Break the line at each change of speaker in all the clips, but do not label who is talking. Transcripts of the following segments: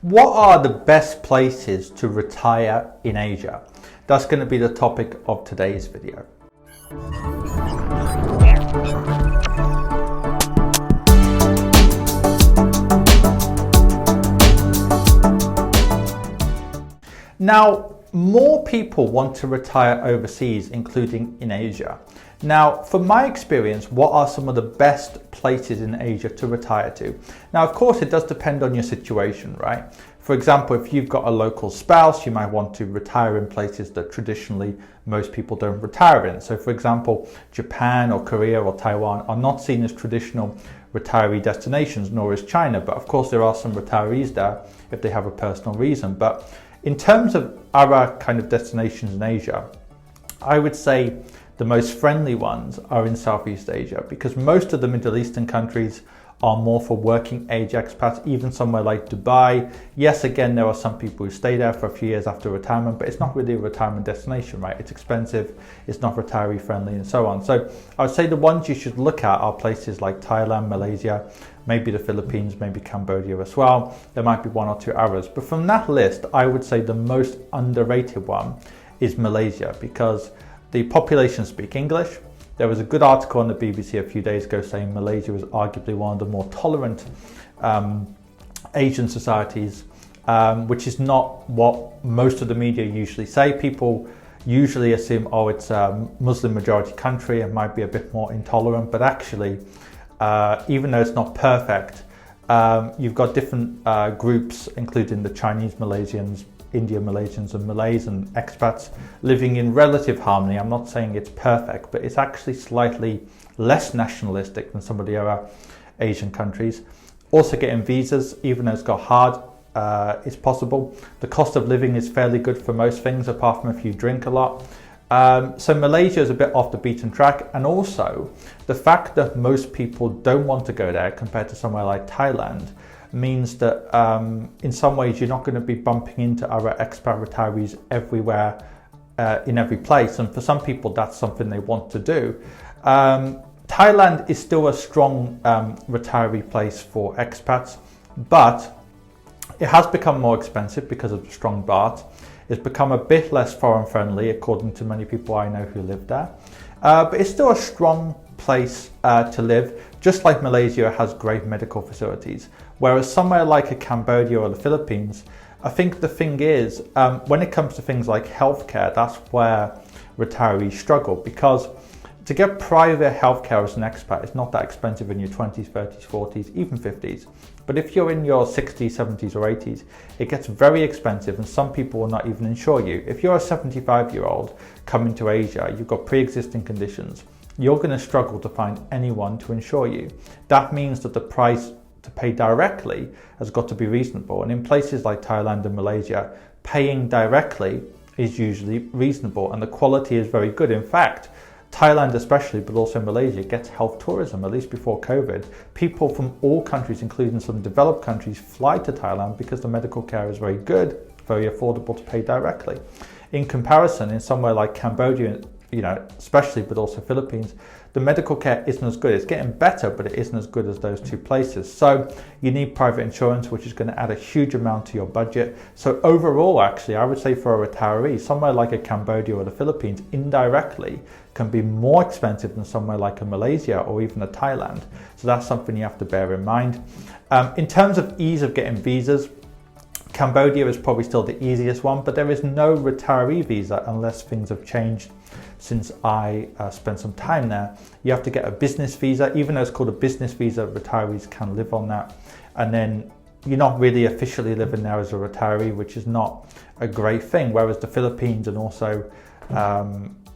What are the best places to retire in Asia? That's going to be the topic of today's video. Now, more people want to retire overseas, including in Asia. Now, from my experience, what are some of the best places in Asia to retire to? Now, of course, it does depend on your situation, right? For example, if you've got a local spouse, you might want to retire in places that traditionally most people don't retire in. So, for example, Japan or Korea or Taiwan are not seen as traditional retiree destinations, nor is China. But of course, there are some retirees there if they have a personal reason. But in terms of other kind of destinations in Asia, I would say the most friendly ones are in Southeast Asia, because most of the Middle Eastern countries are more for working age expats, even somewhere like Dubai. Yes, again, there are some people who stay there for a few years after retirement, but it's not really a retirement destination, right? It's expensive, it's not retiree friendly, and so on. So I would say the ones you should look at are places like Thailand, Malaysia, maybe the Philippines, maybe Cambodia as well. There might be one or two others. But from that list, I would say the most underrated one is Malaysia, because the population speak English. There was a good article on the BBC a few days ago saying Malaysia was arguably one of the more tolerant Asian societies, which is not what most of the media usually say. People usually assume, oh, it's a Muslim majority country and might be a bit more intolerant, but actually, even though it's not perfect, you've got different groups, including the Chinese Malaysians, Indian Malaysians and Malays and expats living in relative harmony. I'm not saying it's perfect, but it's actually slightly less nationalistic than some of the other Asian countries. Also, getting visas, even though it's got hard, it's possible. The cost of living is fairly good for most things, apart from if you drink a lot. So Malaysia is a bit off the beaten track, and also the fact that most people don't want to go there compared to somewhere like Thailand means that in some ways you're not going to be bumping into other expat retirees everywhere, in every place, and for some people that's something they want to do. Thailand is still a strong retiree place for expats, but it has become more expensive because of the strong baht. It's become a bit less foreign friendly, according to many people I know who live there, but it's still a strong place to live. Just like Malaysia has great medical facilities, whereas somewhere like a Cambodia or the Philippines, I think the thing is, when it comes to things like healthcare, that's where retirees struggle, because to get private healthcare as an expat is not that expensive in your 20s, 30s, 40s, even 50s. But if you're in your 60s, 70s or 80s, it gets very expensive, and some people will not even insure you. If you're a 75-year-old coming to Asia, you've got pre-existing conditions, you're going to struggle to find anyone to insure you. That means that the price to pay directly has got to be reasonable. And in places like Thailand and Malaysia, paying directly is usually reasonable and the quality is very good. In fact, Thailand especially, but also Malaysia, gets health tourism. At least before COVID, people from all countries, including some developed countries, fly to Thailand because the medical care is very good, very affordable to pay directly. In comparison, in somewhere like Cambodia, especially, but also Philippines, the medical care isn't as good. It's getting better, but it isn't as good as those two places. So you need private insurance, which is going to add a huge amount to your budget. So overall, actually, I would say for a retiree, somewhere like a Cambodia or the Philippines, indirectly can be more expensive than somewhere like a Malaysia or even a Thailand. So that's something you have to bear in mind. In terms of ease of getting visas, Cambodia is probably still the easiest one, but there is no retiree visa unless things have changed since I spent some time there. You have to get a business visa. Even though it's called a business visa, retirees can live on that. And then you're not really officially living there as a retiree, which is not a great thing. Whereas the Philippines and also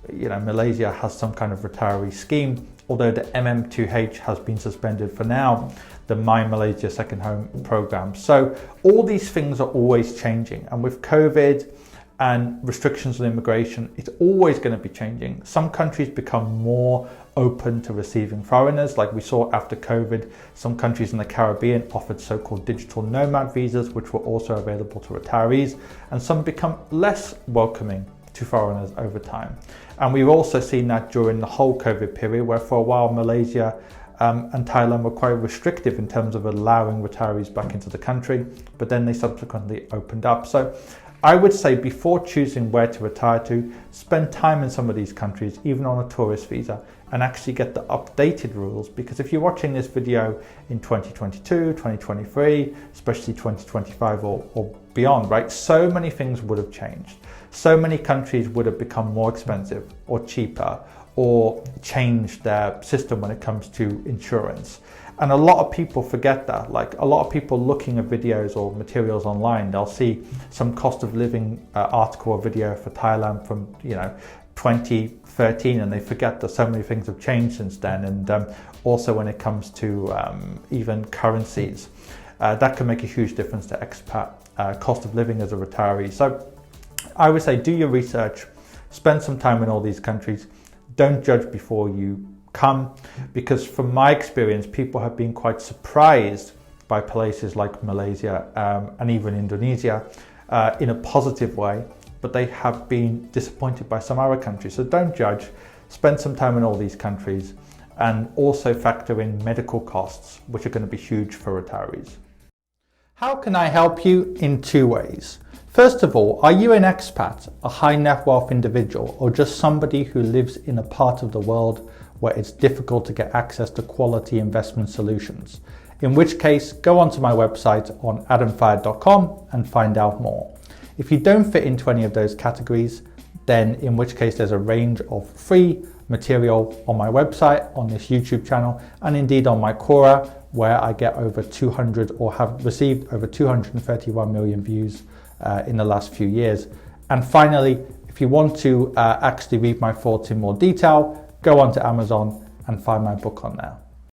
Malaysia has some kind of retiree scheme, although the MM2H has been suspended for now, the My Malaysia Second Home program. So all these things are always changing, and with COVID and restrictions on immigration, it's always going to be changing. Some countries become more open to receiving foreigners, like we saw after COVID. Some countries in the Caribbean offered so-called digital nomad visas, which were also available to retirees, and some become less welcoming to foreigners over time. And we've also seen that during the whole COVID period, where for a while Malaysia and Thailand were quite restrictive in terms of allowing retirees back into the country, but then they subsequently opened up. So I would say before choosing where to retire to, spend time in some of these countries, even on a tourist visa, and actually get the updated rules. Because if you're watching this video in 2022, 2023, especially 2025 or beyond, right? So many things would have changed. So many countries would have become more expensive or cheaper, or changed their system when it comes to insurance. And a lot of people forget that. Like a lot of people looking at videos or materials online, they'll see some cost of living article or video for Thailand from 2013, and they forget that so many things have changed since then. And also when it comes to even currencies, that can make a huge difference to expat cost of living as a retiree. So I would say do your research, spend some time in all these countries. Don't judge before you come, because from my experience, people have been quite surprised by places like Malaysia and even Indonesia in a positive way, but they have been disappointed by some other countries. So don't judge, spend some time in all these countries, and also factor in medical costs, which are going to be huge for retirees. How can I help you? In two ways. First of all, are you an expat, a high net wealth individual, or just somebody who lives in a part of the world where it's difficult to get access to quality investment solutions? In which case, go onto my website on adamfayed.com and find out more. If you don't fit into any of those categories, then in which case there's a range of free material on my website, on this YouTube channel, and indeed on my Quora, where I get over 200 or have received over 231 million views in the last few years. And finally, if you want to actually read my thoughts in more detail, go onto Amazon and find my book on there.